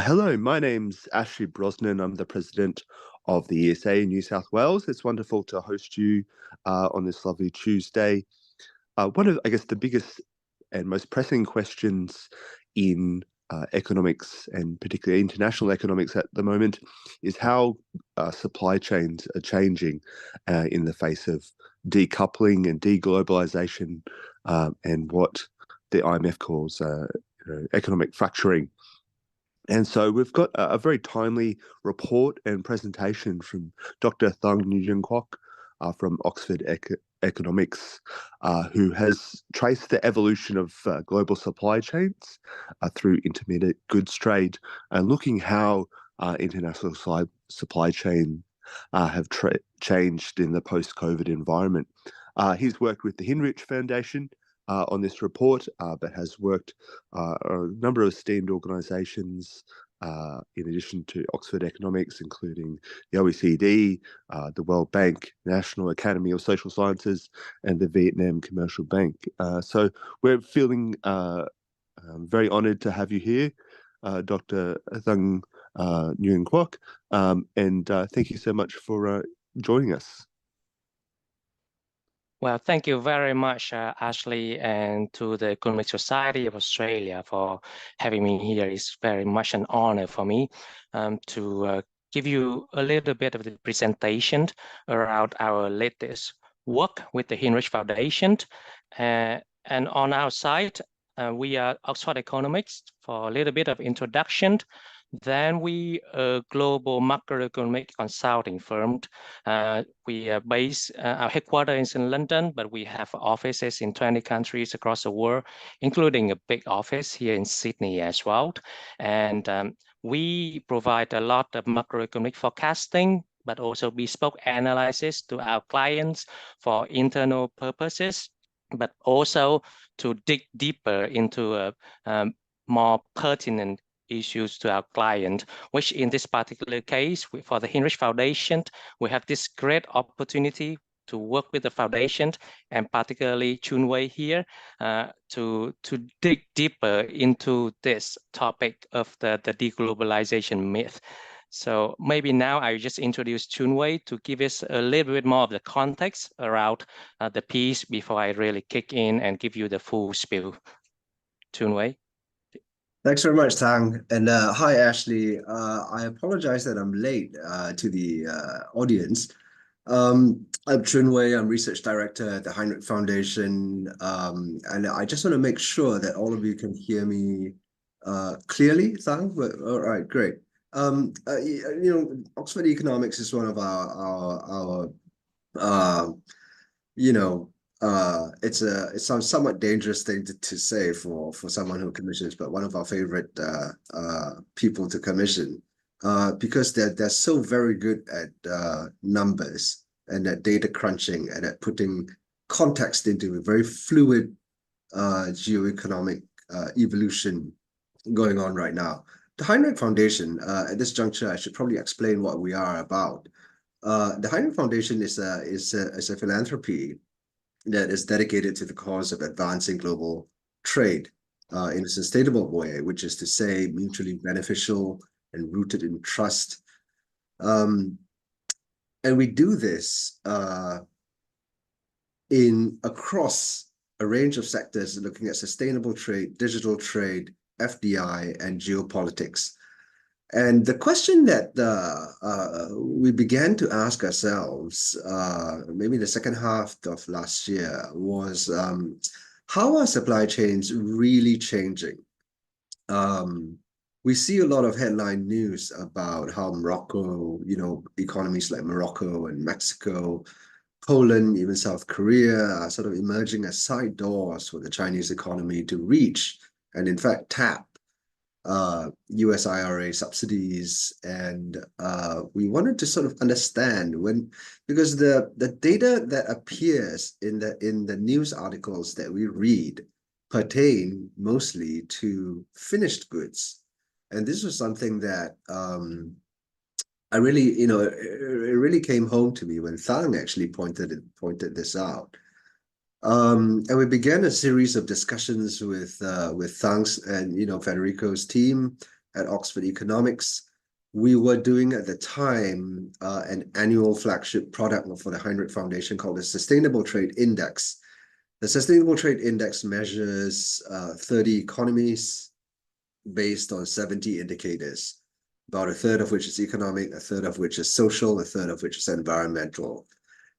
Hello, my name's Ashley Brosnan. I'm the president of the ESA in New South Wales. It's wonderful to host you on this lovely Tuesday. One of, I guess, the biggest and most pressing questions in economics, and particularly international economics at the moment, is how supply chains are changing in the face of decoupling and deglobalization, and what the IMF calls economic fracturing. And so we've got a very timely report and presentation from Dr. Thang Nguyen from Oxford Economics, who has traced the evolution of global supply chains through intermediate goods trade, and looking how international supply chain have changed in the post-COVID environment. He's worked with the Hinrich Foundation on this report, but has worked a number of esteemed organisations in addition to Oxford Economics, including the OECD, the World Bank, National Academy of Social Sciences, and the Vietnam Commercial Bank. So we're feeling very honoured to have you here, Dr. Thang Nguyen Quoc, and thank you so much for joining us. Well, thank you very much, Ashley, and to the Economic Society of Australia for having me here. It's very much an honor for me to give you a little bit of the presentation around our latest work with the Hinrich Foundation. And on our side, we are Oxford Economics for a little bit of introduction. Then we a global macroeconomic consulting firm. We are based, our headquarters is in London, but we have offices in 20 countries across the world, including a big office here in Sydney as well. And we provide a lot of macroeconomic forecasting, but also bespoke analysis to our clients for internal purposes, but also to dig deeper into more pertinent issues to our client, which in this particular case, for the Hinrich Foundation, we have this great opportunity to work with the foundation, and particularly Chuin Wei here, to dig deeper into this topic of the deglobalization myth. So maybe now I just introduce Chuin Wei to give us a little bit more of the context around the piece before I really kick in and give you the full spiel. Chuin Wei. Thanks very much, Thang. And hi, Ashley. I apologize that I'm late to the audience. I'm Chuin Wei. I'm Research Director at the Hinrich Foundation. And I just want to make sure that all of you can hear me clearly, Thang. All right, great. Oxford Economics is one of our it sounds somewhat dangerous thing to say for someone who commissions, but one of our favorite people to commission, because they're so very good at numbers and at data crunching and at putting context into a very fluid geoeconomic evolution going on right now. The Hinrich Foundation, at this juncture, I should probably explain what we are about. The Hinrich Foundation is a philanthropy that is dedicated to the cause of advancing global trade in a sustainable way, which is to say mutually beneficial and rooted in trust. And we do this across a range of sectors, looking at sustainable trade, digital trade, FDI, and geopolitics. And the question that we began to ask ourselves, maybe the second half of last year, was how are supply chains really changing? We see a lot of headline news about how Morocco, economies like Morocco and Mexico, Poland, even South Korea are sort of emerging as side doors for the Chinese economy to reach and in fact tap US IRA subsidies. And we wanted to sort of understand because the data that appears in the news articles that we read pertain mostly to finished goods. And this was something that I really, it really came home to me when Thang actually pointed this out. And we began a series of discussions with Thang's and Federico's team at Oxford Economics. We were doing at the time an annual flagship product for the Hinrich Foundation called the Sustainable Trade Index. The Sustainable Trade Index measures 30 economies based on 70 indicators, about a third of which is economic, a third of which is social, a third of which is environmental.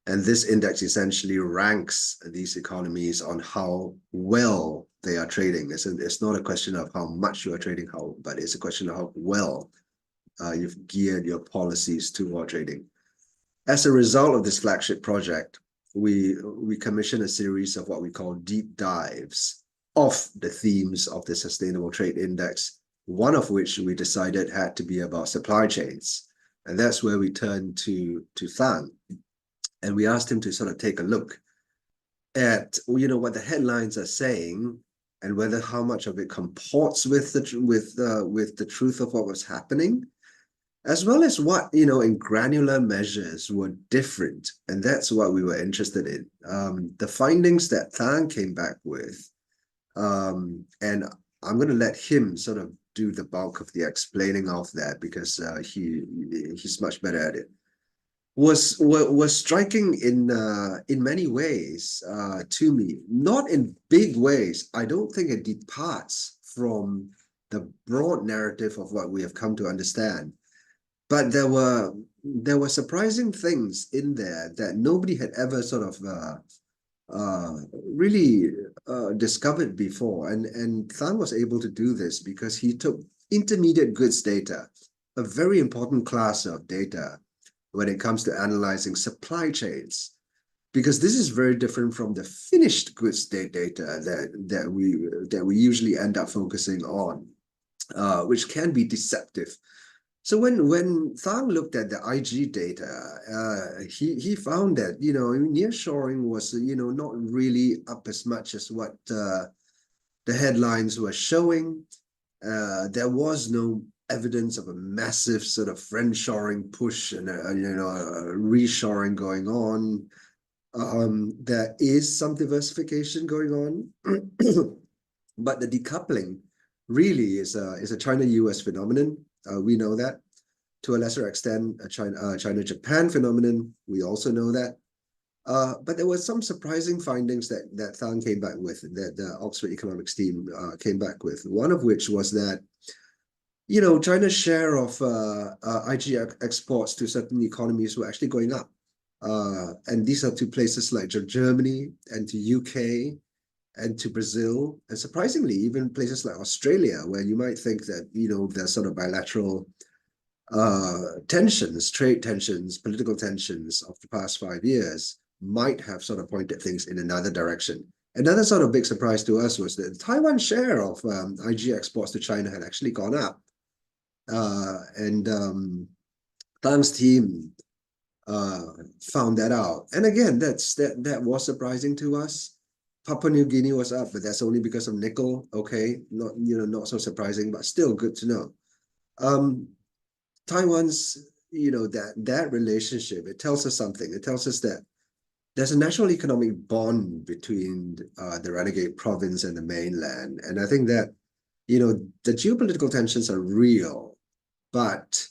And this index essentially ranks these economies on how well they are trading. It's not a question of how much you are trading, but it's a question of how well you've geared your policies toward trading. As a result of this flagship project, we commissioned a series of what we call deep dives of the themes of the Sustainable Trade Index, one of which we decided had to be about supply chains. And that's where we turned to Thang. And we asked him to sort of take a look at, what the headlines are saying and whether how much of it comports with the truth of what was happening, as well as what, in granular measures were different. And that's what we were interested in. The findings that Thang came back with, and I'm going to let him sort of do the bulk of the explaining of that because he's much better at it, was striking in many ways to me. Not in big ways. I don't think it departs from the broad narrative of what we have come to understand. But there were surprising things in there that nobody had ever sort of really discovered before. And Thang was able to do this because he took intermediate goods data, a very important class of data when it comes to analyzing supply chains, because this is very different from the finished goods data that we usually end up focusing on, which can be deceptive. So when Thang looked at the IG data, he found that nearshoring was not really up as much as what the headlines were showing. There was no evidence of a massive sort of friendshoring push and a reshoring going on. There is some diversification going on, but the decoupling really is a China-US phenomenon. We know that. To a lesser extent, a China-Japan phenomenon. We also know that. But there were some surprising findings that Thang came back with, that the Oxford Economics team came back with. One of which was that China's share of IG exports to certain economies were actually going up. And these are to places like Germany and to UK and to Brazil. And surprisingly, even places like Australia, where you might think that, there's sort of bilateral tensions, trade tensions, political tensions of the past 5 years might have sort of pointed things in another direction. Another sort of big surprise to us was that Taiwan's share of IG exports to China had actually gone up. And Thang's team found that out. And again, that was surprising to us. Papua New Guinea was up, but that's only because of nickel. Okay, not so surprising, but still good to know. Taiwan's, that relationship, it tells us something. It tells us that there's a national economic bond between the renegade province and the mainland. And I think that, the geopolitical tensions are real, but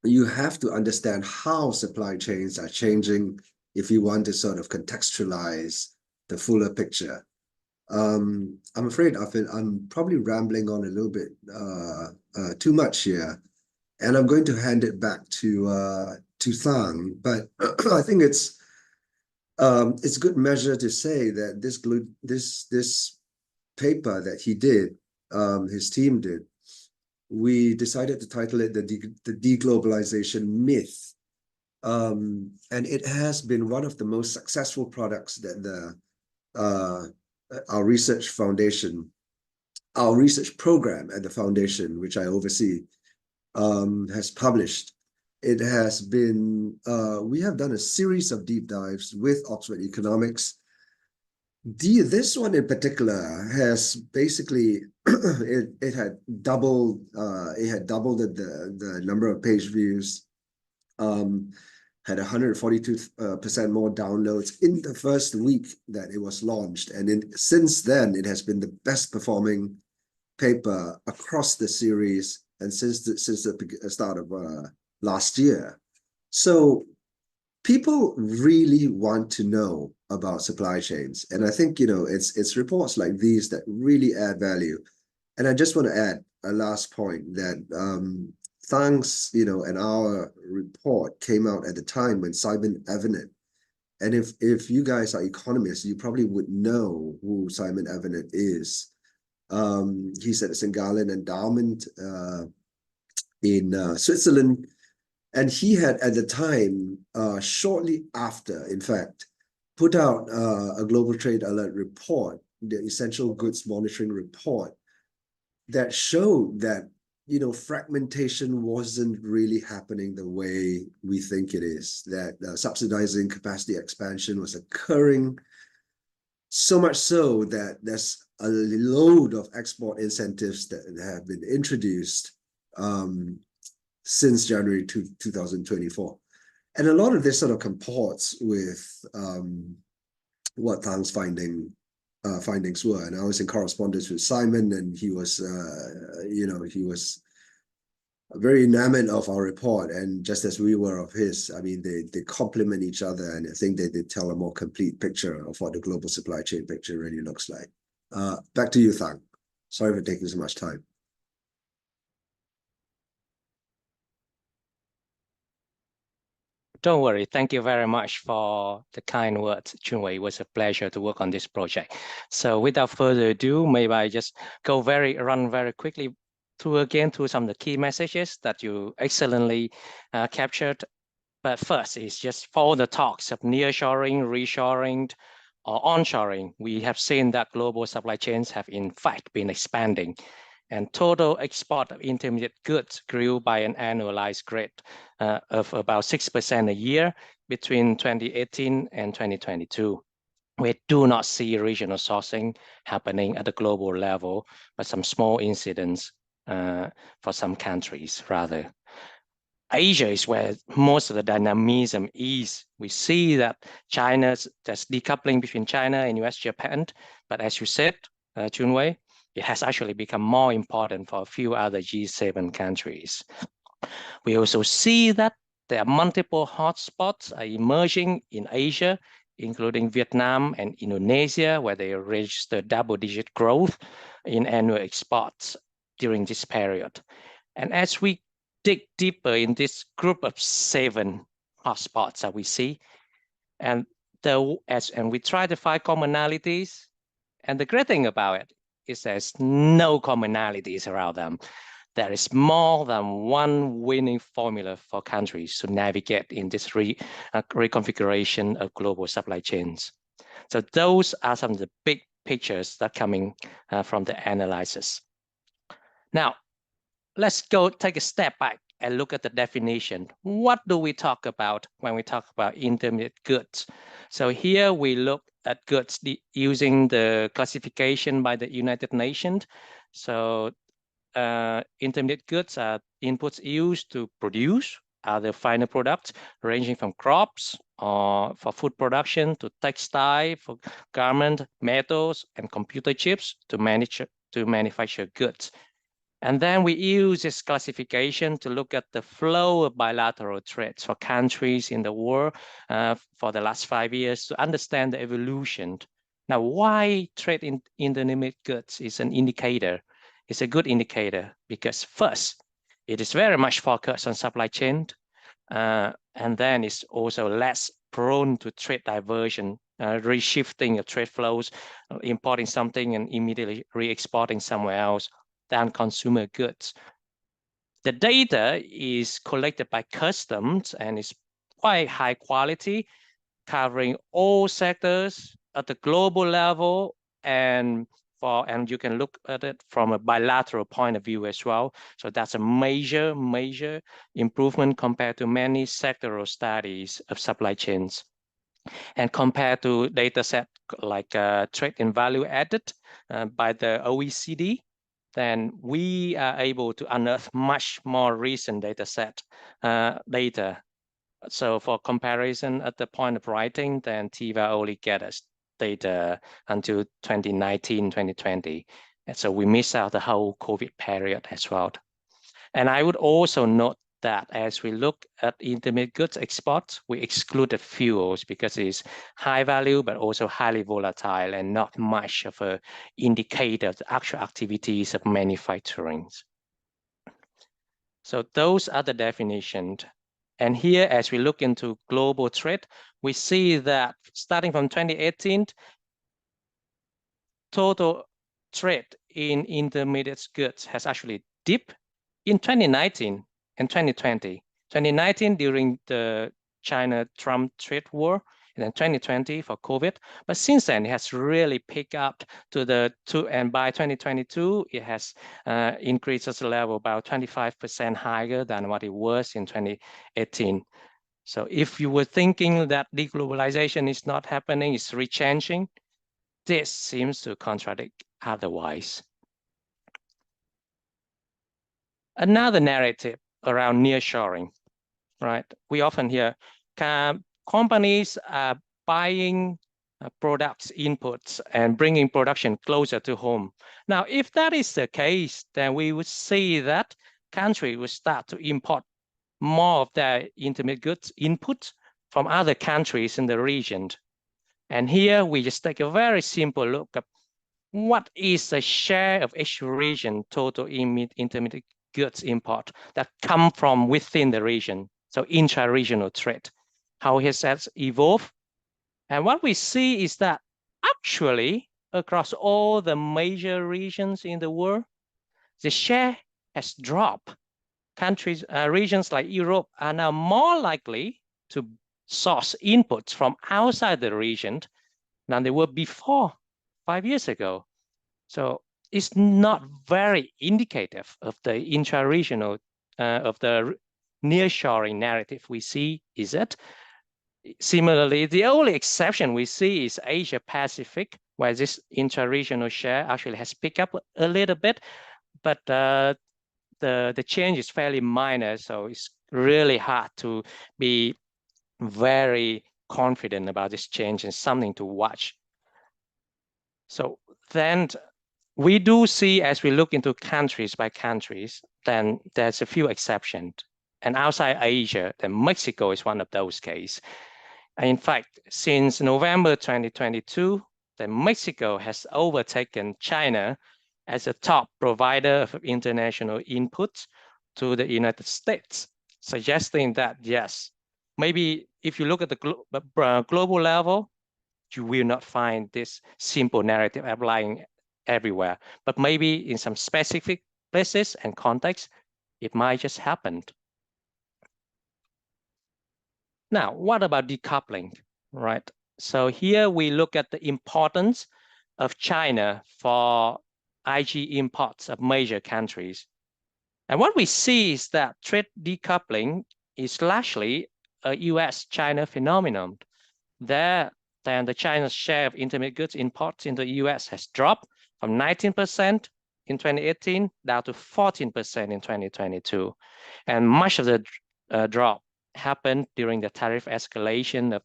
you have to understand how supply chains are changing if you want to sort of contextualize the fuller picture. I'm afraid I'm probably rambling on a little bit too much here, and I'm going to hand it back to Thang. But I think it's good measure to say that this paper that he did, his team did, we decided to title it the deglobalization myth, and it has been one of the most successful products that our research program at the foundation, which I oversee, has published. It has been, we have done a series of deep dives with Oxford Economics. This one in particular has basically, it had doubled the number of page views, had 142% more downloads in the first week that it was launched. And since then, it has been the best performing paper across the series and since the start of last year. So people really want to know about supply chains. And I think, it's reports like these that really add value. And I just want to add a last point that Thang's, and our report came out at the time when Simon Evenet, and if you guys are economists, you probably would know who Simon Evenet is. He's at the St. Gallen Endowment in Switzerland. And he had at the time, shortly after, in fact, put out a global trade alert report, the essential goods monitoring report, that showed that fragmentation wasn't really happening the way we think it is, that subsidizing capacity expansion was occurring, so much so that there's a load of export incentives that have been introduced since January 2024. And a lot of this sort of comports with what Thang's findings were. And I was in correspondence with Simon, and he was, he was very enamored of our report. And just as we were of his, I mean, they complement each other. And I think they tell a more complete picture of what the global supply chain picture really looks like. Back to you, Thang. Sorry for taking so much time. Don't worry. Thank you very much for the kind words, Chuin Wei. It was a pleasure to work on this project. So without further ado, maybe I just run very quickly through some of the key messages that you excellently captured. But first is just for the talks of nearshoring, reshoring, or onshoring. We have seen that global supply chains have in fact been expanding, and total export of intermediate goods grew by an annualized rate of about 6% a year between 2018 and 2022. We do not see regional sourcing happening at the global level, but some small incidents for some countries rather. Asia is where most of the dynamism is. We see that there's decoupling between China and US, Japan, but as you said, Chuin Wei, it has actually become more important for a few other G7 countries. We also see that there are multiple hotspots are emerging in Asia, including Vietnam and Indonesia, where they registered double-digit growth in annual exports during this period. And as we dig deeper in this group of 7 hotspots that we see, and we try to find commonalities, and the great thing about it is there's no commonalities around them. There is more than one winning formula for countries to navigate in this reconfiguration of global supply chains. So those are some of the big pictures that are coming from the analysis. Now, let's go take a step back and look at the definition. What do we talk about when we talk about intermediate goods? So here we look at goods using the classification by the United Nations. So intermediate goods are inputs used to produce other final products, ranging from crops or for food production to textile, for garment, metals, and computer chips to manufacture goods. And then we use this classification to look at the flow of bilateral trades for countries in the world for the last 5 years to understand the evolution. Now, why trade in intermediate goods is an indicator? It's a good indicator because first, it is very much focused on supply chain, and then it's also less prone to trade diversion, reshifting of trade flows, importing something and immediately re-exporting somewhere else than consumer goods. The data is collected by customs and is quite high quality, covering all sectors at the global level, and you can look at it from a bilateral point of view as well. So that's a major improvement compared to many sectoral studies of supply chains. And compared to data set like trade in value added by the OECD, then we are able to unearth much more recent data set data. So for comparison at the point of writing, then TIVA only get us data until 2019, 2020. And so we miss out the whole COVID period as well. And I would also note that as we look at intermediate goods exports, we excluded fuels because it's high value, but also highly volatile and not much of an indicator of the actual activities of manufacturing. So those are the definitions. And here, as we look into global trade, we see that starting from 2018, total trade in intermediate goods has actually dipped in 2019 and 2020. 2019 during the China-Trump trade war, and then 2020 for COVID. But since then, it has really picked up to and by 2022, it has increased its level about 25% higher than what it was in 2018. So if you were thinking that deglobalization is not happening, it's rechanging, this seems to contradict otherwise. Another narrative around nearshoring, right? We often hear companies are buying products, inputs, and bringing production closer to home. Now, if that is the case, then we would see that countries will start to import more of their intermediate goods inputs from other countries in the region. And here we just take a very simple look at what is the share of each region total intermediate goods import that come from within the region, so intra-regional trade. How has that evolved? And what we see is that actually across all the major regions in the world, the share has dropped. Regions like Europe are now more likely to source inputs from outside the region than they were before 5 years ago. So it's not very indicative of the intra-regional, of the nearshoring narrative we see, is it? Similarly, the only exception we see is Asia Pacific, where this intra-regional share actually has picked up a little bit, but the change is fairly minor, so it's really hard to be very confident about this change and something to watch. So then we do see, as we look into countries by countries, then there's a few exceptions. And outside Asia, then Mexico is one of those cases. And in fact, since November 2022, then Mexico has overtaken China as a top provider of international inputs to the United States, suggesting that, yes, maybe if you look at the global level, you will not find this simple narrative applying everywhere, but maybe in some specific places and contexts, it might just happen. Now, what about decoupling, right? So here we look at the importance of China for IG imports of major countries. And what we see is that trade decoupling is largely a US-China phenomenon. Then the China's share of intermediate goods imports in the US has dropped from 19% in 2018 down to 14% in 2022. And much of the drop happened during the tariff escalation of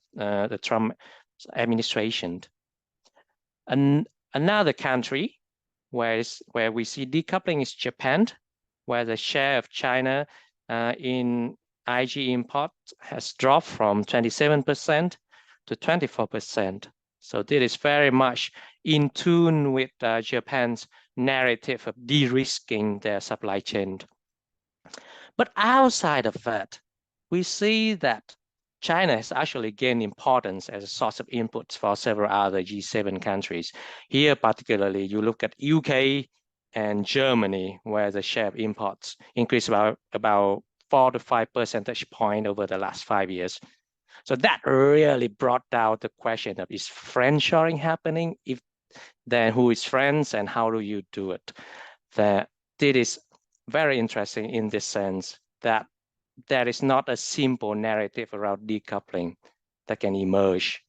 the Trump administration. And another country where we see decoupling is Japan, where the share of China in IG import has dropped from 27% to 24%. So this is very much in tune with Japan's narrative of de-risking their supply chain. But outside of that, we see that China has actually gained importance as a source of inputs for several other G7 countries. Here, particularly, you look at UK and Germany, where the share of imports increased about 4 to 5 percentage points over the last 5 years. So that really brought out the question of, is friendshoring happening? If then who is friends and how do you do it? That it is very interesting in this sense that there is not a simple narrative around decoupling that can emerge.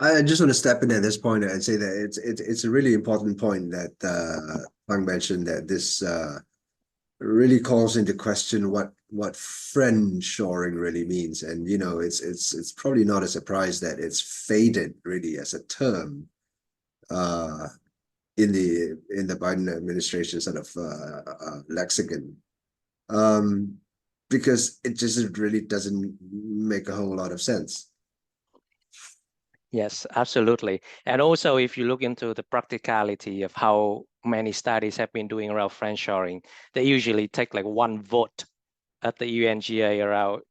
I just want to step in at this point and say that it's a really important point that Thang mentioned, that this really calls into question what friend shoring really means. And you know, it's probably not a surprise that it's faded really as a term in the Biden administration sort of lexicon, because it just really doesn't make a whole lot of sense. Yes, absolutely. And also, if you look into the practicality of how many studies have been doing around friendshoring, they usually take like one vote at the UNGA around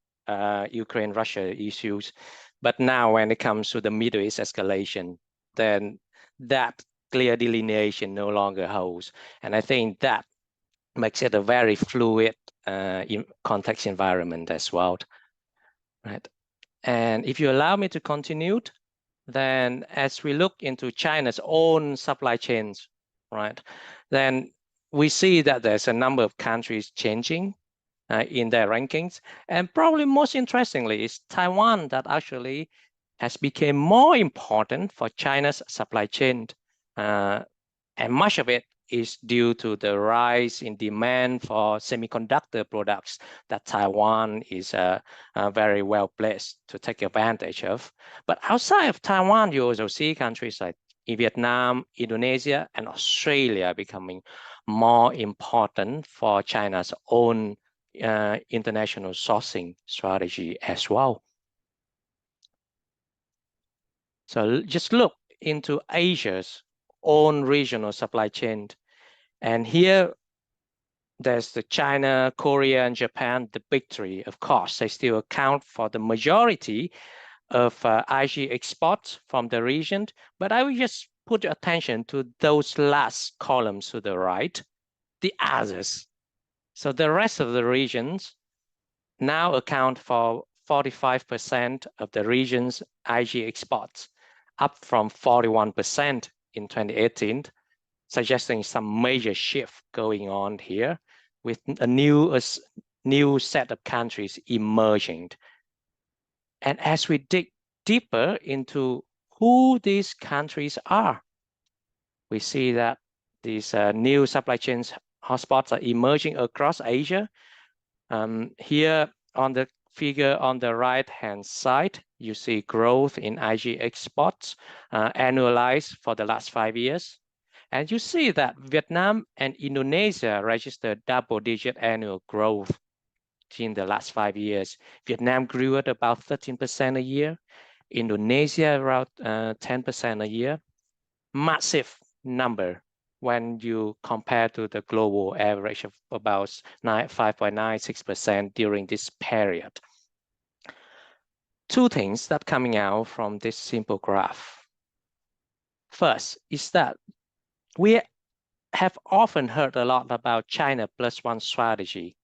Ukraine-Russia issues. But now when it comes to the Middle East escalation, then that clear delineation no longer holds. And I think that makes it a very fluid context environment as well, right? And if you allow me to continue, then as we look into China's own supply chains, right, then we see that there's a number of countries changing in their rankings. And probably most interestingly is Taiwan that actually has become more important for China's supply chain. And much of it is due to the rise in demand for semiconductor products that Taiwan is very well placed to take advantage of. But outside of Taiwan, you also see countries like Vietnam, Indonesia, and Australia becoming more important for China's own international sourcing strategy as well. So just look into Asia's own regional supply chain. And here there's the China, Korea, and Japan, the big three. Of course, they still account for the majority of IG exports from the region. But I will just put your attention to those last columns to the right, the others. So the rest of the regions now account for 45% of the region's IG exports, up from 41% in 2018, suggesting some major shift going on here with a new set of countries emerging. And as we dig deeper into who these countries are, we see that these new supply chains hotspots are emerging across Asia. Here on the figure on the right-hand side, you see growth in IG exports annualized for the last 5 years. And you see that Vietnam and Indonesia registered double-digit annual growth in the last 5 years. Vietnam grew at about 13% a year. Indonesia around 10% a year. Massive number when you compare to the global average of about 5.96% during this period. Two things that coming out from this simple graph. First is that we have often heard a lot about China plus one strategy.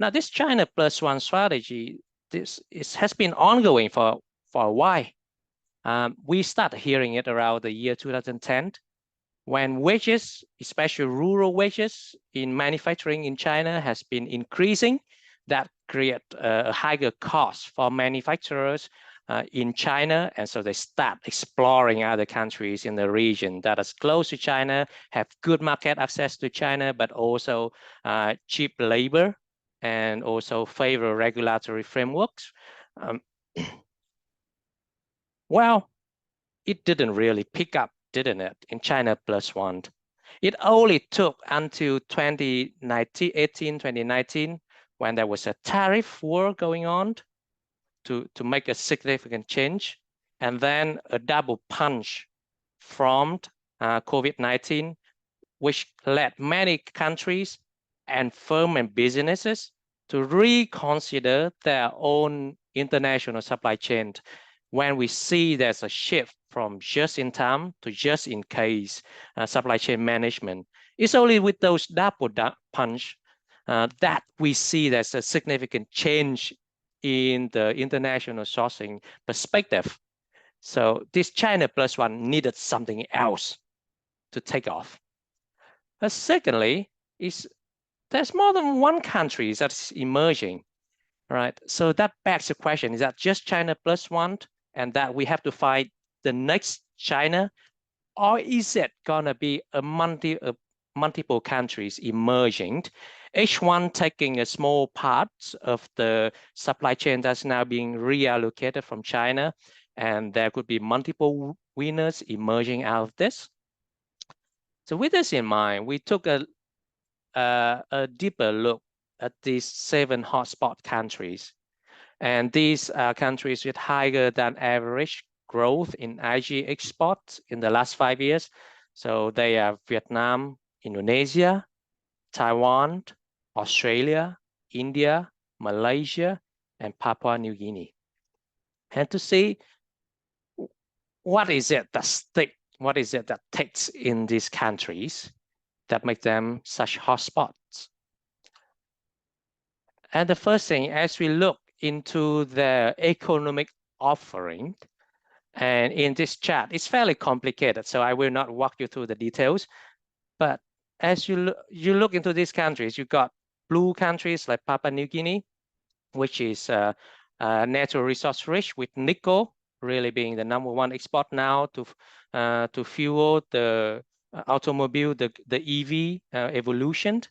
Now, this China plus one strategy, has been ongoing for a while. We started hearing it around the year 2010, when wages, especially rural wages in manufacturing in China, has been increasing. That create a higher cost for manufacturers in China. And so they start exploring other countries in the region that is close to China, have good market access to China, but also cheap labor and also favor regulatory frameworks. Well, it didn't really pick up, didn't it, in China plus one. It only took until 2019, when there was a tariff war going on to make a significant change. And then a double punch from COVID-19, which led many countries and firms and businesses to reconsider their own international supply chain. When we see there's a shift from just in time to just in case supply chain management, it's only with those double punch that we see there's a significant change in the international sourcing perspective. So this China plus one needed something else to take off. Secondly, there's more than one country that's emerging, right? So that begs the question, is that just China plus one and that we have to find the next China, or is it gonna be a multiple countries emerging, each one taking a small part of the supply chain that's now being reallocated from China, and there could be multiple winners emerging out of this. So with this in mind, we took a deeper look at these 7 hotspot countries. And these are countries with higher than average growth in IG exports in the last 5 years. So they are Vietnam, Indonesia, Taiwan, Australia, India, Malaysia, and Papua New Guinea. And to see what is it that takes in these countries that make them such hotspots. And the first thing, as we look into their economic offering, and in this chart, it's fairly complicated, so I will not walk you through the details. But as you look into these countries, you got blue countries like Papua New Guinea, which is natural resource rich, with nickel really being the #1 export now to fuel the automobile, the EV evolution.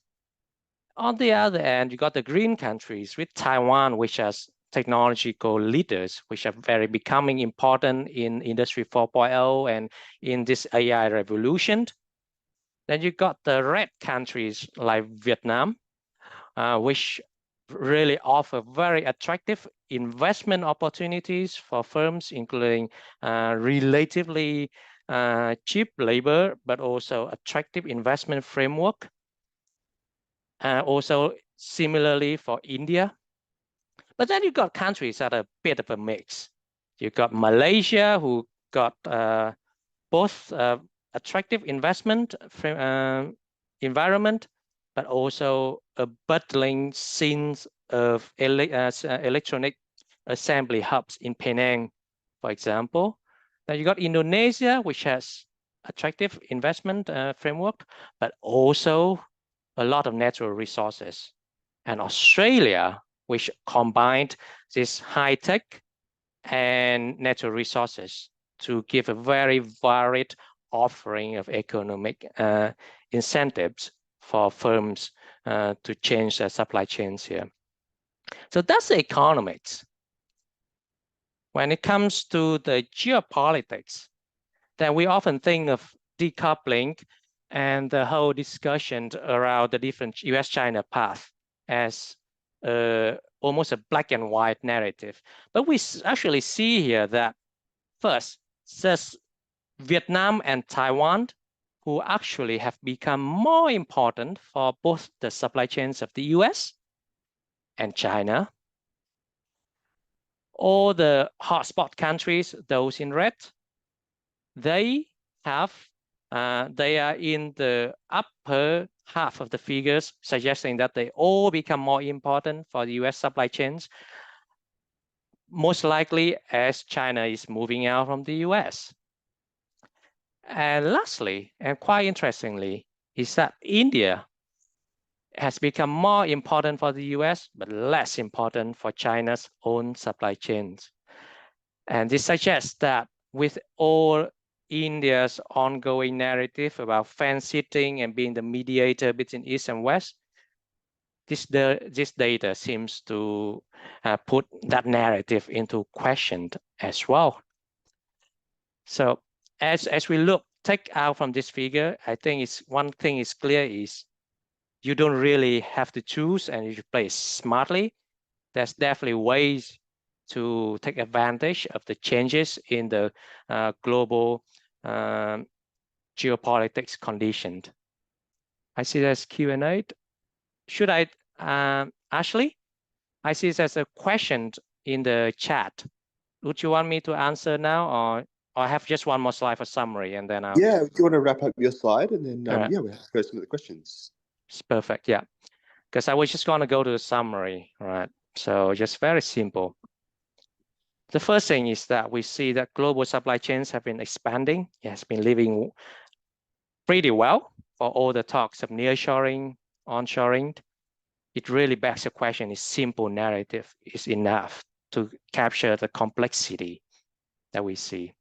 On the other end, you got the green countries with Taiwan, which has technological leaders, which are very becoming important in Industry 4.0 and in this AI revolution. Then you got the red countries like Vietnam, which really offer very attractive investment opportunities for firms, including relatively cheap labor, but also attractive investment framework. Also similarly for India. But then you got countries that are a bit of a mix. You got Malaysia, who got both attractive investment environment, but also a bustling scenes of electronic assembly hubs in Penang, for example. Then you got Indonesia, which has attractive investment framework, but also a lot of natural resources. And Australia, which combined this high tech and natural resources to give a very varied offering of economic incentives for firms to change their supply chains here. So that's the economics. When it comes to the geopolitics, then we often think of decoupling and the whole discussion around the different US-China path as almost a black and white narrative. But we actually see here that first, there's Vietnam and Taiwan, who actually have become more important for both the supply chains of the US and China. All the hotspot countries, those in red, they are in the upper half of the figures, suggesting that they all become more important for the US supply chains, most likely as China is moving out from the US. And lastly, and quite interestingly, is that India has become more important for the US, but less important for China's own supply chains. And this suggests that with all India's ongoing narrative about fence-sitting and being the mediator between East and West, this data seems to put that narrative into question as well. So as we take out from this figure, I think one thing is clear is you don't really have to choose and you should play smartly. There's definitely ways to take advantage of the changes in the global geopolitics condition. I see there's Q&A. Should I, Ashley? I see there's a question in the chat. Would you want me to answer now, or I have just one more slide for summary, and then I'll... Yeah, do you want to wrap up your slide, and then right. yeah, we'll have to go some of the questions. It's perfect, yeah. Because I was just going to go to the summary, right? So just very simple. The first thing is that we see that global supply chains have been expanding. It has been living pretty well for all the talks of nearshoring, onshoring. It really begs the question, is simple narrative is enough to capture the complexity that we see?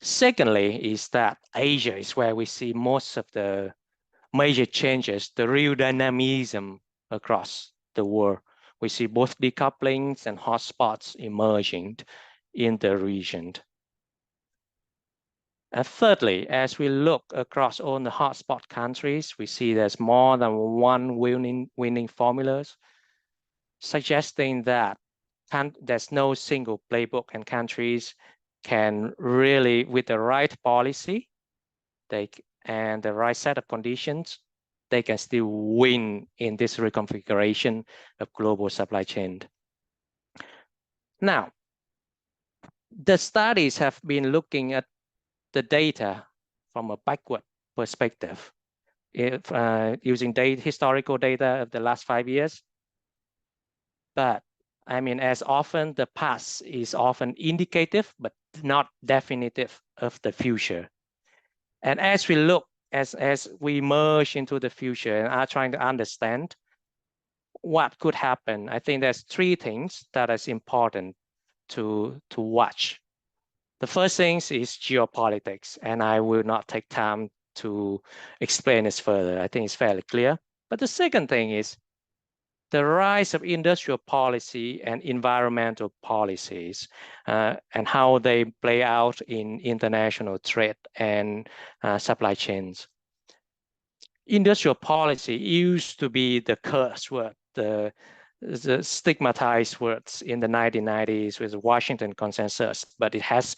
Secondly, is that Asia is where we see most of the major changes, the real dynamism across the world. We see both decouplings and hotspots emerging in the region. And thirdly, as we look across all the hotspot countries, we see there's more than one winning formulas, suggesting that there's no single playbook, and countries can really, with the right policy, and the right set of conditions, they can still win in this reconfiguration of global supply chain. Now, the studies have been looking at the data from a backward perspective, using historical data of the last 5 years. But I mean, as often, the past is often indicative, but not definitive of the future. And as we look, as we merge into the future and are trying to understand what could happen, I think there's 3 things that is important to watch. The first thing is geopolitics, and I will not take time to explain this further. I think it's fairly clear. But the second thing is the rise of industrial policy and environmental policies, and how they play out in international trade and supply chains. Industrial policy used to be the curse word, the stigmatized words in the 1990s with the Washington Consensus, but it has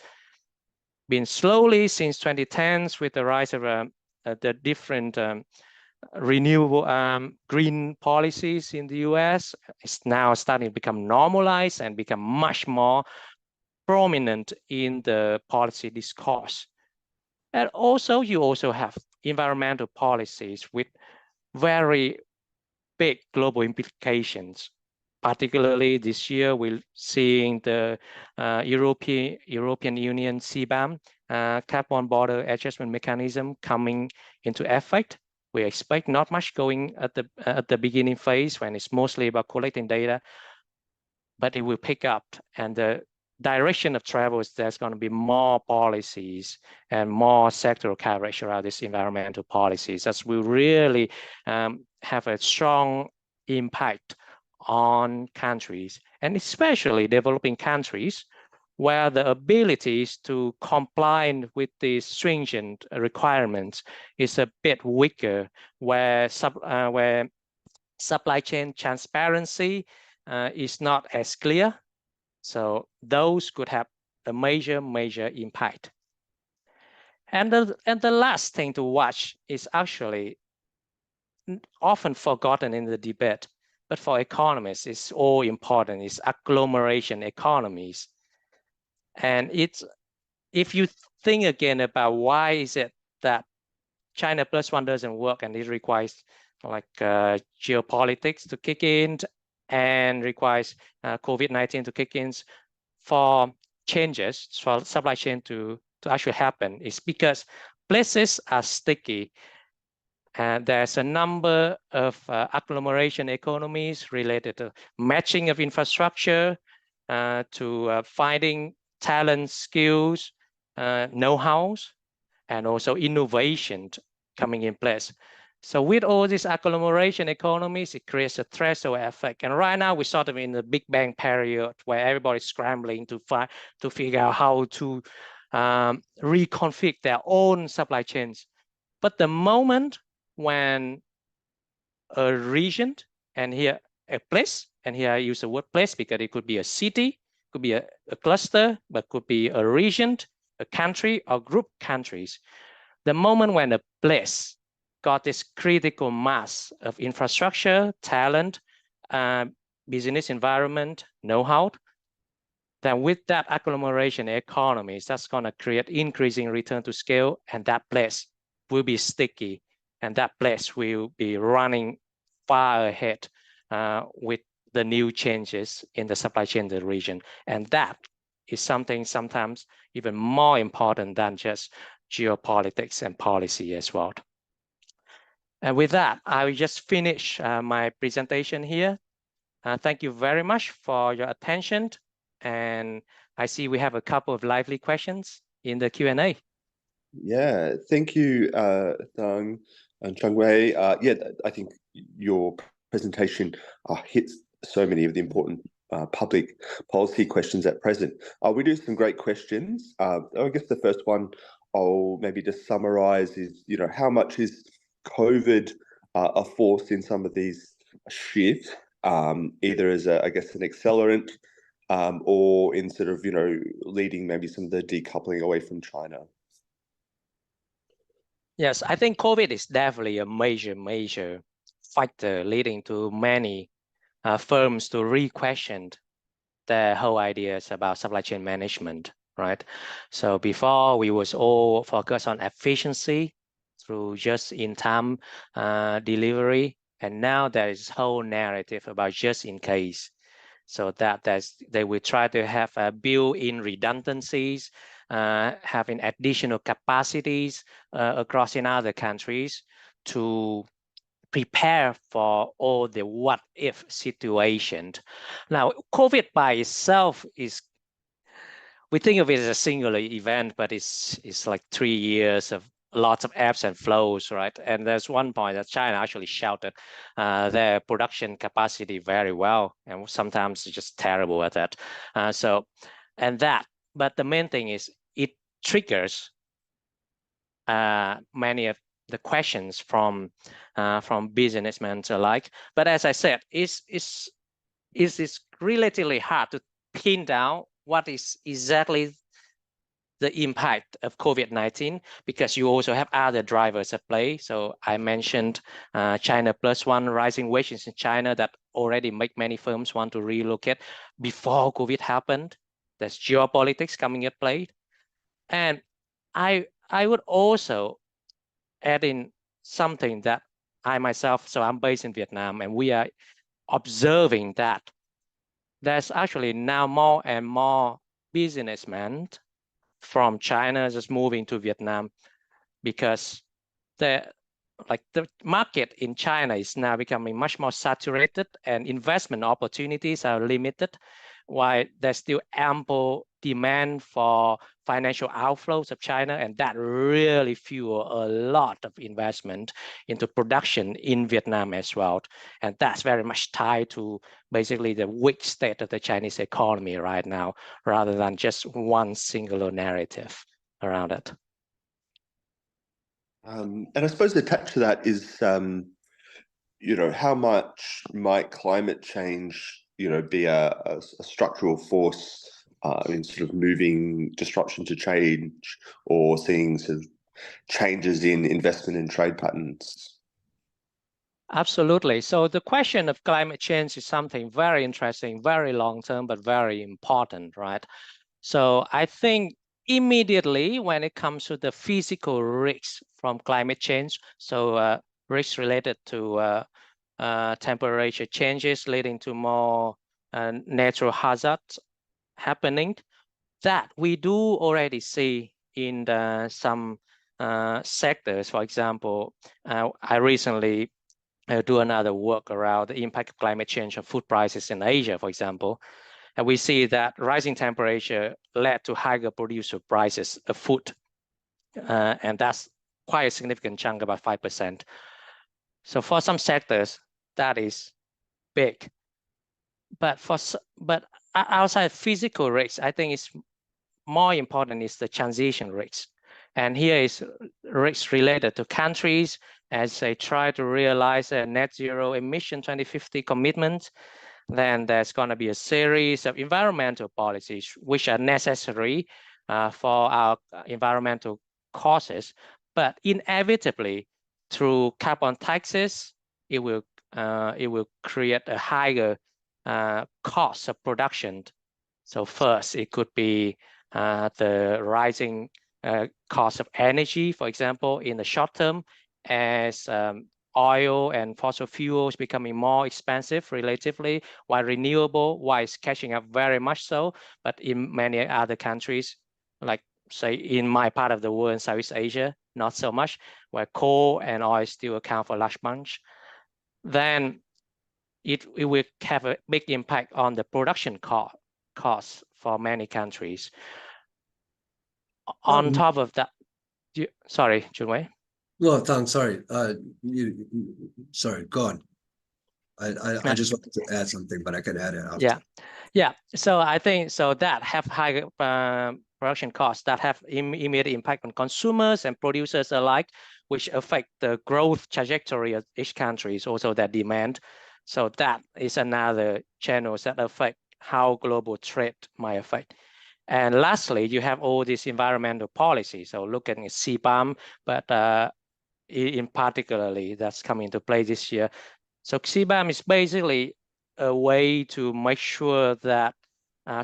been slowly since 2010s with the rise of the different renewable green policies in the US. It's now starting to become normalized and become much more prominent in the policy discourse. And also, you also have environmental policies with very big global implications. Particularly this year, we're seeing the European Union CBAM, Carbon Border Adjustment Mechanism, coming into effect. We expect not much going at the beginning phase when it's mostly about collecting data, but it will pick up, and the direction of travel is there's going to be more policies and more sectoral coverage around these environmental policies. That will really have a strong impact on countries, and especially developing countries, where the abilities to comply with these stringent requirements is a bit weaker, where supply chain transparency is not as clear. So those could have a major impact. And the last thing to watch is actually often forgotten in the debate, but for economists, it's all important, is agglomeration economies. And if you think again about why is it that China plus one doesn't work, and it requires like geopolitics to kick in and requires COVID-19 to kick in for changes for supply chain to actually happen, is because places are sticky. And there's a number of agglomeration economies related to matching of infrastructure, to finding talent, skills, know-hows, and also innovation coming in place. So with all these agglomeration economies, it creates a threshold effect. And right now we're sort of in the Big Bang period where everybody's scrambling to figure out how to reconfigure their own supply chains. But the moment when a region, and here a place, and here I use the word place because it could be a city, could be a cluster, but could be a region, a country, or group countries. The moment when a place got this critical mass of infrastructure, talent, business environment, know-how, then with that agglomeration economies, that's going to create increasing return to scale, and that place will be sticky, and that place will be running far ahead with the new changes in the supply chain in the region. And that is something sometimes even more important than just geopolitics and policy as well. And with that, I will just finish my presentation here. Thank you very much for your attention. And I see we have a couple of lively questions in the Q&A. Yeah, thank you, Thang and Chuin Wei. Yeah, I think your presentation hits so many of the important public policy questions at present. We do some great questions. I guess the first one I'll maybe just summarize is, how much is COVID a force in some of these shifts, either as I guess, an accelerant, or in sort of, leading maybe some of the decoupling away from China? Yes, I think COVID is definitely a major factor leading to many firms to re-question their whole ideas about supply chain management, right? So before we was all focused on efficiency through just-in-time delivery, and now there is whole narrative about just in case. So they will try to have built-in redundancies, having additional capacities across in other countries to prepare for all the what if situations. Now, COVID by itself we think of it as a singular event, but it's like 3 years of lots of ebbs and flows, right? And there's one point that China actually shouted their production capacity very well, and sometimes it's just terrible at that. But the main thing is it triggers many of the questions from businessmen alike. But as I said, it's relatively hard to pin down what is exactly the impact of COVID-19, because you also have other drivers at play. So I mentioned China plus one, rising wages in China that already make many firms want to relocate before COVID happened. There's geopolitics coming at play. And I would also add in something that I myself, so I'm based in Vietnam, and we are observing that there's actually now more and more businessmen from China just moving to Vietnam, because the market in China is now becoming much more saturated and investment opportunities are limited, while there's still ample demand for financial outflows of China, and that really fuel a lot of investment into production in Vietnam as well. And that's very much tied to basically the weak state of the Chinese economy right now, rather than just one singular narrative around it. And I suppose attached to that is, how much might climate change, be a structural force in sort of moving disruption to change, or seeing sort of changes in investment and trade patterns? Absolutely. So the question of climate change is something very interesting, very long-term, but very important, right? So I think immediately when it comes to the physical risks from climate change, so risks related to temperature changes leading to more natural hazards happening, that we do already see in some sectors. For example, I recently do another work around the impact of climate change on food prices in Asia, for example. And we see that rising temperature led to higher producer prices of food. And that's quite a significant chunk, about 5%. So for some sectors, that is big. But outside physical risks, I think it's more important is the transition risks. And here is risks related to countries as they try to realize a net zero emission 2050 commitment. Then there's going to be a series of environmental policies which are necessary for our environmental causes, but inevitably through carbon taxes, it will create a higher cost of production. So first, it could be the rising cost of energy, for example, in the short term, as oil and fossil fuels becoming more expensive relatively, while it's catching up very much so. But in many other countries, like say in my part of the world in Southeast Asia, not so much, where coal and oil still account for a large bunch, then it will have a big impact on the production costs for many countries. On top of that, sorry, Chuin Wei. No, Thang, sorry. Sorry, go on. I just wanted to add something, but I can add it after. Yeah. So I think so that have higher production costs that have immediate impact on consumers and producers alike, which affect the growth trajectory of each country, also their demand. So that is another channel that affect how global trade might affect. And lastly, you have all these environmental policies. So looking at CBAM, but in particularly that's coming into play this year. So CBAM is basically a way to make sure that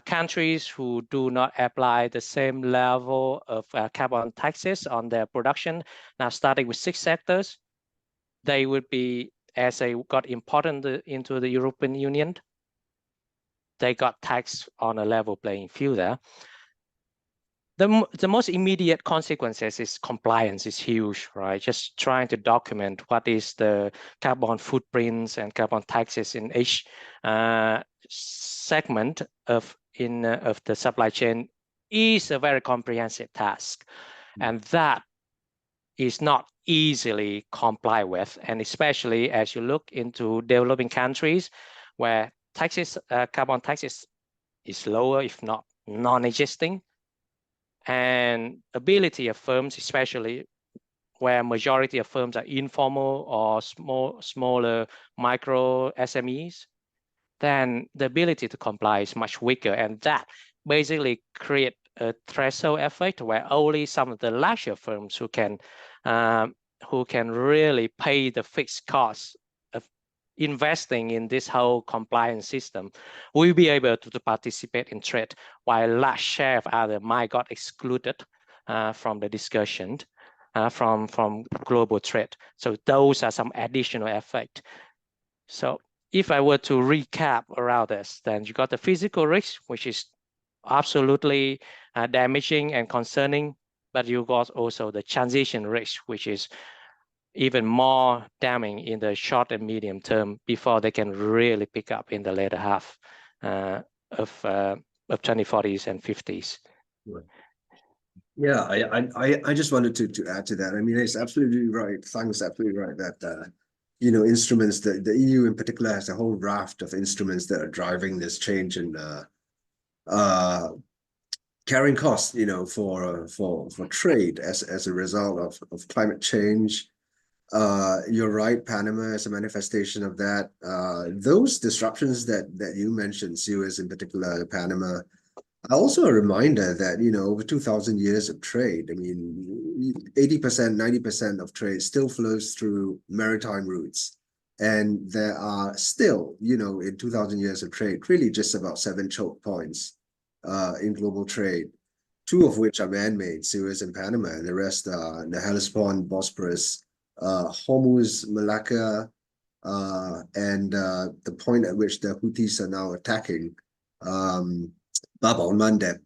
countries who do not apply the same level of carbon taxes on their production, now starting with 6 sectors, they would be, as they got imported into the European Union, they got taxed on a level playing field there. The most immediate consequences is compliance is huge, right? Just trying to document what is the carbon footprints and carbon taxes in each segment of the supply chain is a very comprehensive task, and that is not easily complied with, and especially as you look into developing countries where taxes, carbon taxes is lower, if not non-existing. And ability of firms, especially where majority of firms are informal or smaller micro SMEs, then the ability to comply is much weaker. And that basically create a threshold effect where only some of the larger firms who can really pay the fixed costs of investing in this whole compliance system will be able to participate in trade, while a large share of others might got excluded from the discussion from global trade. So those are some additional effects. So if I were to recap around this, then you got the physical risk, which is absolutely damaging and concerning, but you got also the transition risk, which is even more damning in the short and medium term before they can really pick up in the later half of 2040s and 50s. Right. Yeah, I just wanted to add to that. I mean, it's absolutely right. Thang's absolutely right that instruments, the EU in particular has a whole raft of instruments that are driving this change and carrying costs, for trade as a result of climate change. You're right, Panama is a manifestation of that. Those disruptions that you mentioned, Suez in particular, Panama, are also a reminder that, over 2,000 years of trade, I mean, 80%, 90% of trade still flows through maritime routes. And there are still, in 2,000 years of trade, really just about 7 choke points in global trade, 2 of which are man-made, Suez and Panama, and the rest are the Hellespont, Bosporus, Hormuz, Malacca, and the point at which the Houthis are now attacking Bab al-Mandeb.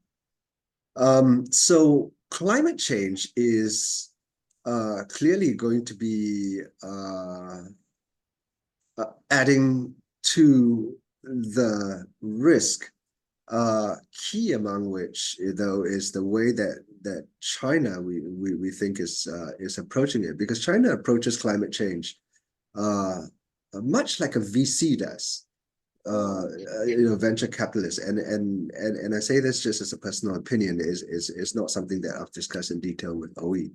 So climate change is clearly going to be adding to the risk. Key among which, though, is the way that China we think is approaching it, because China approaches climate change much like a VC does, venture capitalists, and I say this just as a personal opinion, is not something that I've discussed in detail with OE,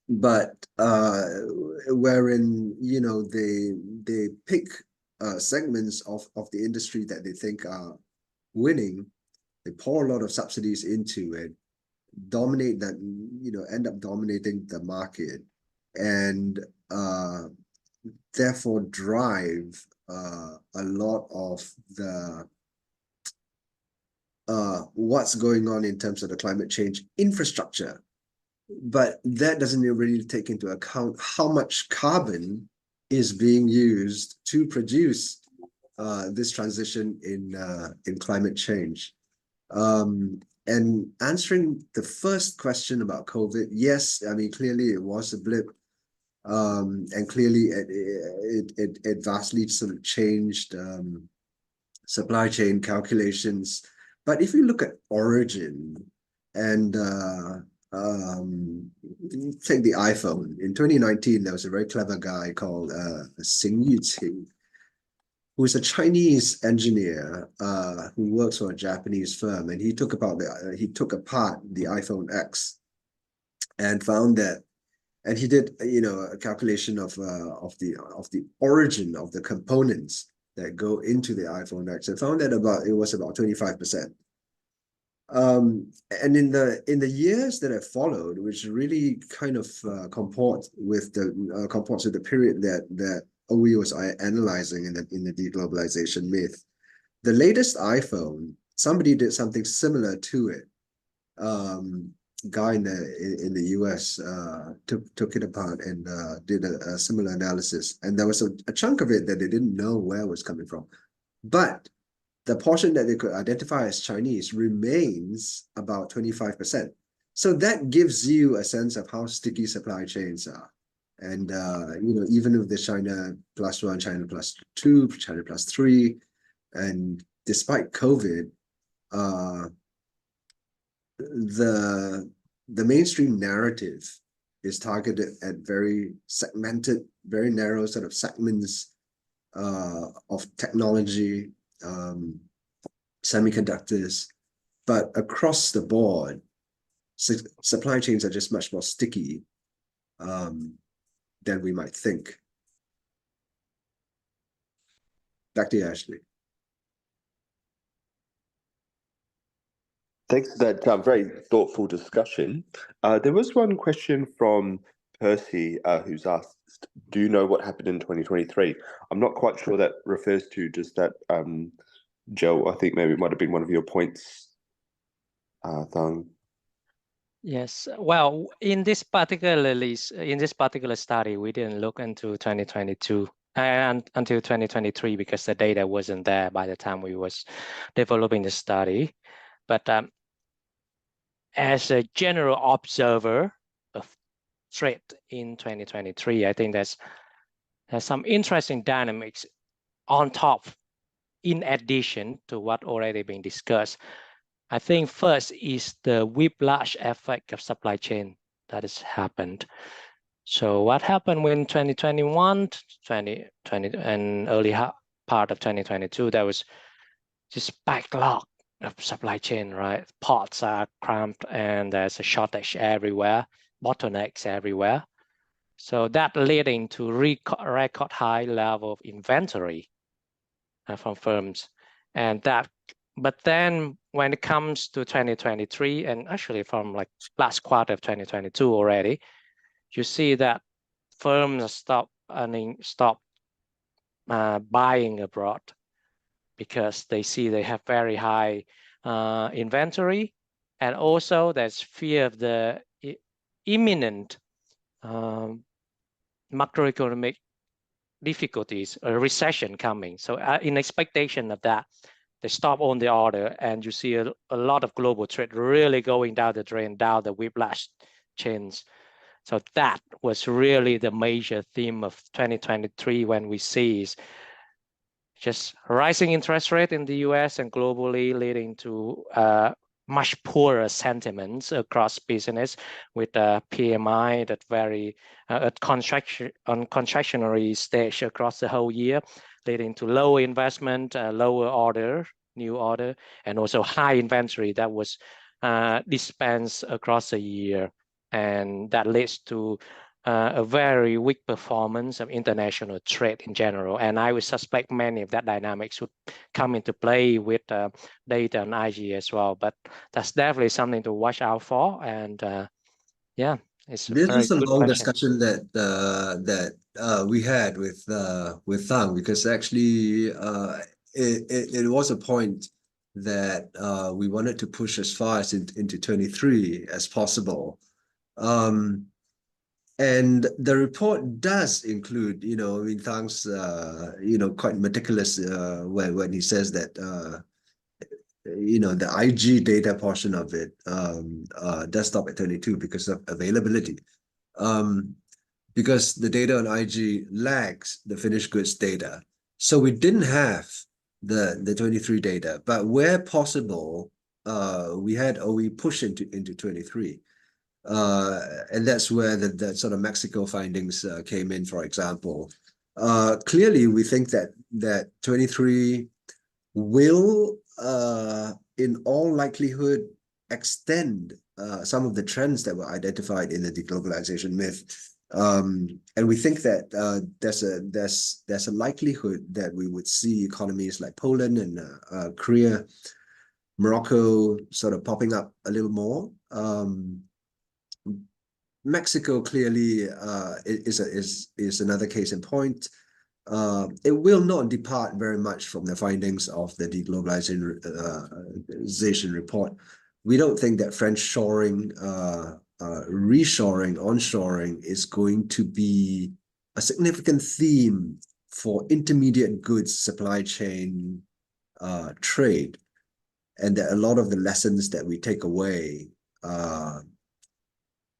but wherein they pick segments of the industry that they think are winning, they pour a lot of subsidies into it, dominate that, end up dominating the market, and therefore drive a lot of the what's going on in terms of the climate change infrastructure. But that doesn't really take into account how much carbon is being used to produce this transition in climate change. And answering the first question about COVID, yes, I mean, clearly it was a blip, and clearly it vastly sort of changed supply chain calculations. But if you look at origin and take the iPhone. In 2019, there was a very clever guy called Xing Yuqing, who is a Chinese engineer who works for a Japanese firm, and he took apart the iPhone X and found that, and he did a calculation of the origin of the components that go into the iPhone X, and found that it was about 25%. And in the years that have followed, which really kind of comports with the period that OE was analyzing in the deglobalization myth, the latest iPhone, somebody did something similar to it. Guy in the US took it apart and did a similar analysis, and there was a chunk of it that they didn't know where it was coming from, but the portion that they could identify as Chinese remains about 25%. So that gives you a sense of how sticky supply chains are. And even with the China +1, China +2, China +3, and despite COVID, the mainstream narrative is targeted at very segmented, very narrow sort of segments of technology, semiconductors, but across the board, supply chains are just much more sticky than we might think. Back to you, Ashley. Thanks for that very thoughtful discussion. There was one question from Percy who's asked, do you know what happened in 2023? I'm not quite sure that refers to just that, Joe. I think maybe it might have been one of your points, Thang. Yes, well, in this particular study, we didn't look into 2022 and until 2023 because the data wasn't there by the time we was developing the study. But as a general observer of trade in 2023, I think there's some interesting dynamics on top, in addition to what already been discussed. I think first is the whiplash effect of supply chain that has happened. So what happened when 2021, 2020, and early part of 2022, there was just backlog of supply chain, right? Ports are cramped and there's a shortage everywhere, bottlenecks everywhere. So that leading to record high level of inventory from firms. And that, but then when it comes to 2023, and actually from like last quarter of 2022 already, you see that firms stop buying abroad because they see they have very high inventory, and also there's fear of the imminent macroeconomic difficulties, a recession coming. So in expectation of that, they stop on the order, and you see a lot of global trade really going down the drain, down the whiplash chains. So that was really the major theme of 2023 when we see is just rising interest rate in the US and globally, leading to much poorer sentiments across business, with PMI that very at contractionary stage across the whole year, leading to lower investment, lower new order, and also high inventory that was dispensed across the year. And that leads to a very weak performance of international trade in general. And I would suspect many of that dynamics would come into play with data on IG as well. But that's definitely something to watch out for. And yeah, it's This very is a good long question. discussion that we had with Thang, because actually it was a point that we wanted to push as far as into 23 as possible. And the report does include, I mean, Thang's, quite meticulous when he says that, the IG data portion of it does stop at 22 because of availability. Because the data on IG lags the finished goods data. So we didn't have the 23 data, but where possible, we had OE push into 23. And that's where the sort of Mexico findings came in, for example. Clearly, we think that 23 will, in all likelihood, extend some of the trends that were identified in the deglobalization myth. And we think that there's a likelihood that we would see economies like Poland and Korea, Morocco sort of popping up a little more. Mexico clearly is another case in point. It will not depart very much from the findings of the deglobalization report. We don't think that friendshoring, reshoring, onshoring is going to be a significant theme for intermediate goods supply chain trade, and that a lot of the lessons that we take away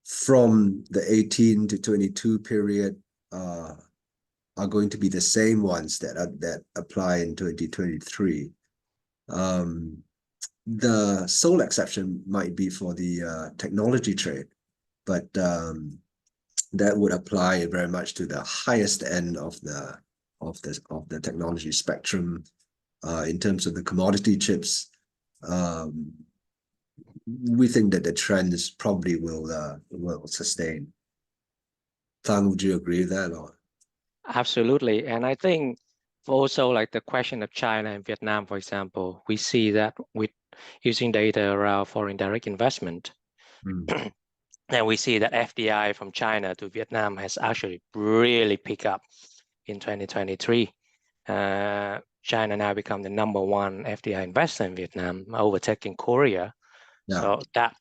from the 18 to 22 period are going to be the same ones that apply in 2023. The sole exception might be for the technology trade, but that would apply very much to the highest end of the technology spectrum. In terms of the commodity chips, we think that the trends probably will sustain. Thang, would you agree with that, or? Absolutely. And I think also like the question of China and Vietnam, for example, we see that with using data around foreign direct investment, and we see that FDI from China to Vietnam has actually really picked up in 2023. China now become the #1 FDI investor in Vietnam, overtaking Korea. Yeah. So that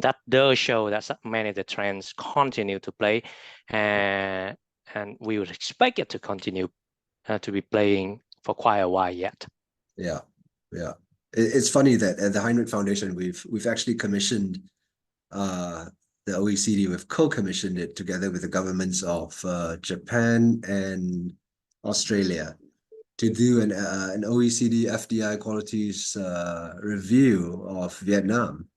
that does show that many of the trends continue to play, and we would expect it to continue to be playing for quite a while yet. Yeah, yeah. It's funny that at the Hinrich Foundation, we've actually commissioned the OECD. We've co-commissioned it together with the governments of Japan and Australia to do an OECD FDI qualities review of Vietnam.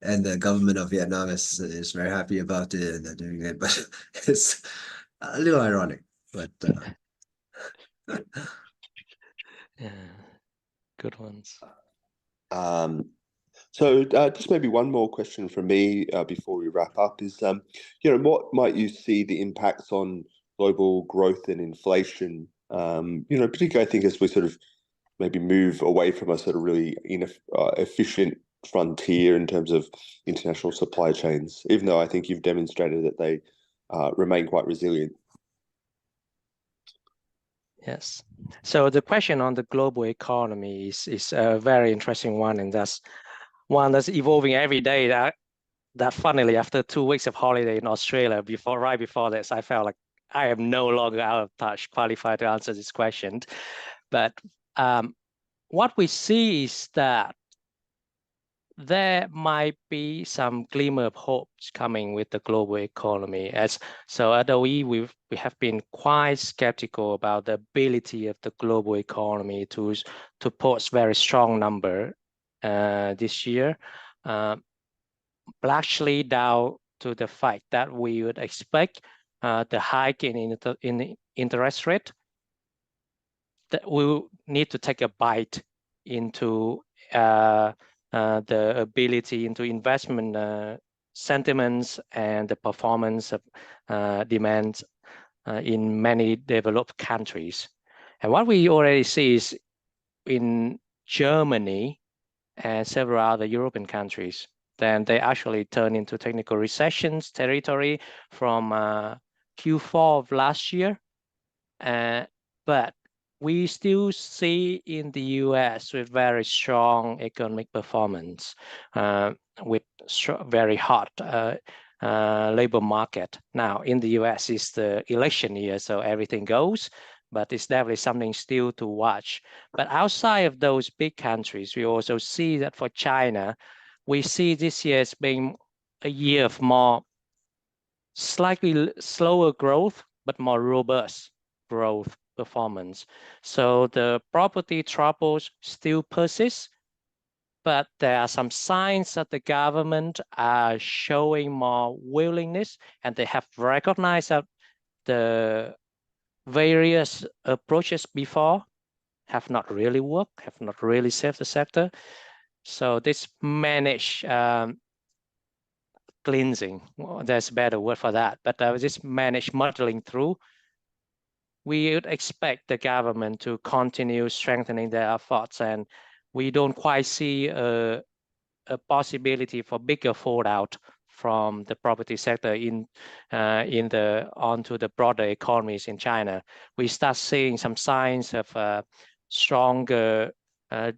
And the government of Vietnam is very happy about it, and they're doing it, but it's a little ironic. But yeah, good ones. So just maybe one more question from me before we wrap up is, what might you see the impacts on global growth and inflation? Particularly I think as we sort of maybe move away from a sort of really efficient frontier in terms of international supply chains, even though I think you've demonstrated that they remain quite resilient. Yes. So the question on the global economy is a very interesting one, and that's one that's evolving every day. That funnily, after 2 weeks of holiday in Australia, right before this, I felt like I am no longer out of touch, qualified to answer this question. But what we see is that there might be some glimmer of hopes coming with the global economy. Although we have been quite skeptical about the ability of the global economy to post very strong number this year, largely down to the fact that we would expect the hike in the interest rate that will need to take a bite into the ability into investment sentiments and the performance of demands in many developed countries. And what we already see is in Germany and several other European countries, then they actually turn into technical recessions territory from Q4 of last year. But we still see in the US with very strong economic performance, with very hot labor market. Now in the US it's the election year, so everything goes, but it's definitely something still to watch. But outside of those big countries, we also see that for China, we see this year as being a year of more slightly slower growth, but more robust growth performance. So the property troubles still persist, but there are some signs that the government are showing more willingness, and they have recognized that the various approaches before have not really worked, have not really saved the sector. So this managed cleansing, well, there's a better word for that, but this managed muddling through. We would expect the government to continue strengthening their efforts, and we don't quite see a possibility for bigger fallout from the property sector onto the broader economies in China. We start seeing some signs of stronger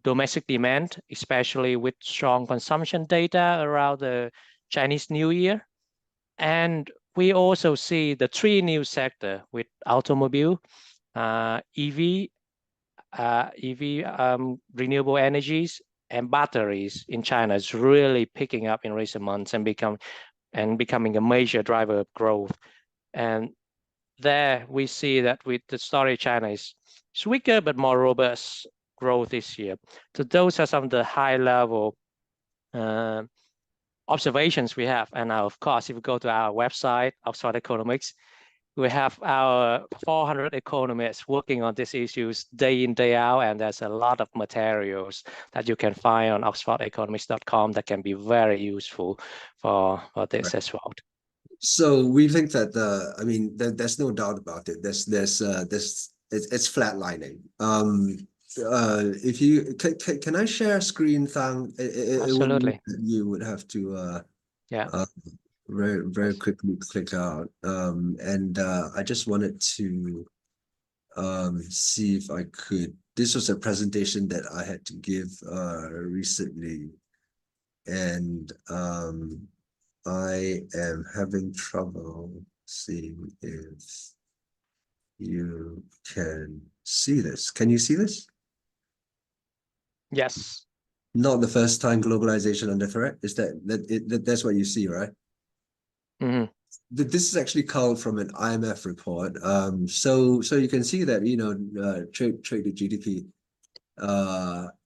domestic demand, especially with strong consumption data around the Chinese New Year. And we also see the three new sector with automobile, EV, renewable energies, and batteries in China is really picking up in recent months and becoming a major driver of growth. And there we see that with the story, China is weaker but more robust growth this year. So those are some of the high level observations we have. And now, of course, if you go to our website, Oxford Economics, we have our 400 economists working on these issues day in, day out, and there's a lot of materials that you can find on oxfordeconomics.com that can be very useful for this as well. So we think that I mean, there's no doubt about it. It's flatlining. If you can I share screen, Thang? Absolutely. You would have to yeah. Very quickly click out. And I just wanted to see if I could. This was a presentation that I had to give recently, and I am having trouble seeing if you can see this. Can you see this? Yes. Not the first time globalization under threat. Is that's what you see, right? Mm-hmm. This is actually culled from an IMF report. So you can see that trade to GDP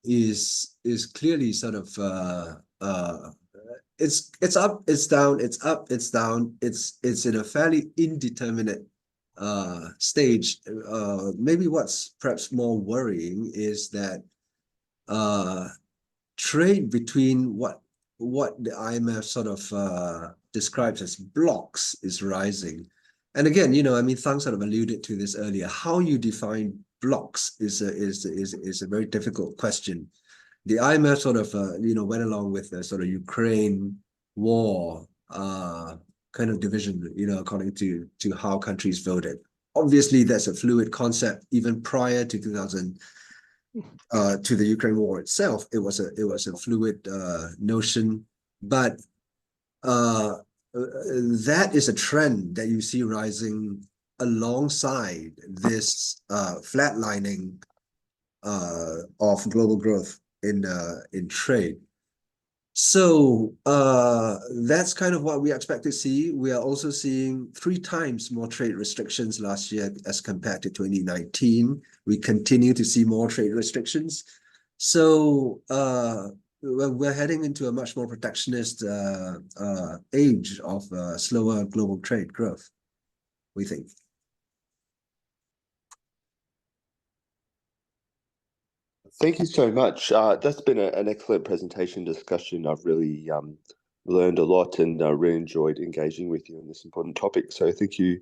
is clearly sort of it's up, it's down, it's up, it's down. It's in a fairly indeterminate stage. Maybe what's perhaps more worrying is that trade between what the IMF sort of describes as blocks is rising. And again, I mean, Thang sort of alluded to this earlier. How you define blocks is a very difficult question. The IMF sort of went along with the sort of Ukraine war kind of division, according to how countries voted. Obviously, that's a fluid concept. Even prior to 2000. To the Ukraine war itself, it was a fluid notion, but that is a trend that you see rising alongside this flatlining of global growth in trade. So that's kind of what we expect to see. We are also seeing 3 times more trade restrictions last year as compared to 2019. We continue to see more trade restrictions. So we're heading into a much more protectionist age of slower global trade growth, we think. Thank you so much. That's been an excellent presentation discussion. I've really learned a lot and really enjoyed engaging with you on this important topic. So thank you,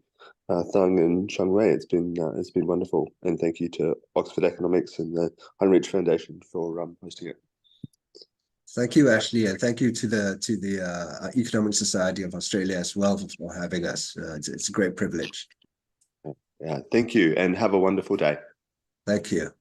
Thang and Chuin Wei. It's been wonderful, and thank you to Oxford Economics and the Hinrich Foundation for hosting it. Thank you, Ashley, and thank you to the Economic Society of Australia as well for having us. It's a great privilege. Yeah, thank you, and have a wonderful day. Thank you.